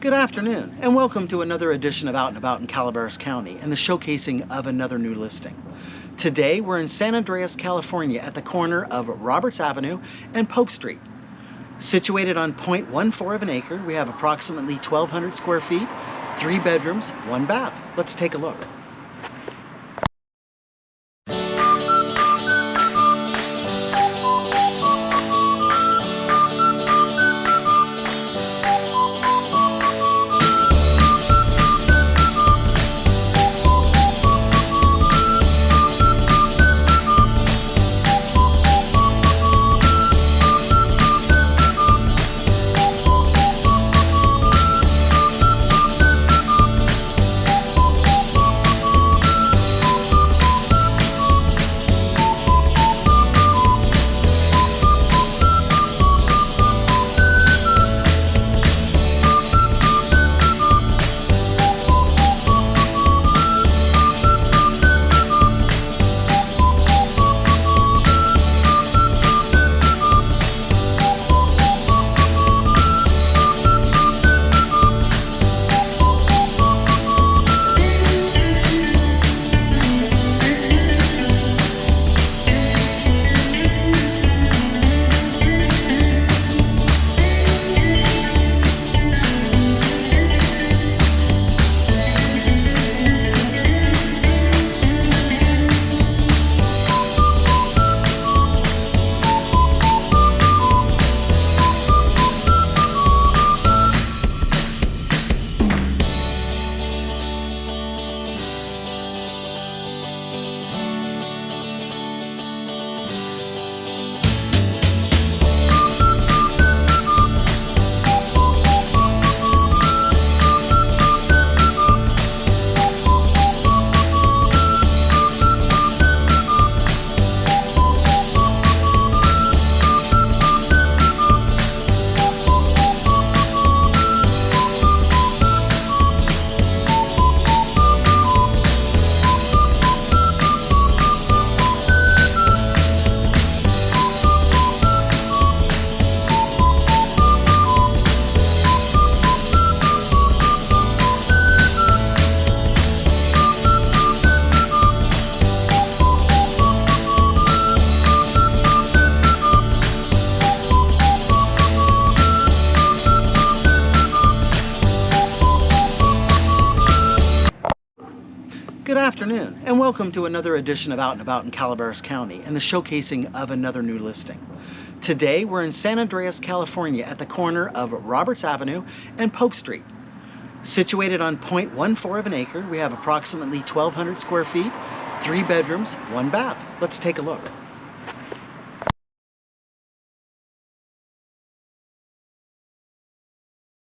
Good afternoon, and welcome to another edition of Out and About in Calaveras County and the showcasing of another new listing. Today we're in San Andreas, California at the corner of Roberts Avenue and Pope Street. Situated on 0.14 of an acre, we have approximately 1,200 square feet, 3 bedrooms, 1 bath. Let's take a look. Good afternoon, and welcome to another edition of Out and About in Calaveras County and the showcasing of another new listing. Today we're in San Andreas, California at the corner of Roberts Avenue and Pope Street. Situated on 0.14 of an acre, we have approximately 1,200 square feet, 3 bedrooms, 1 bath. Let's take a look.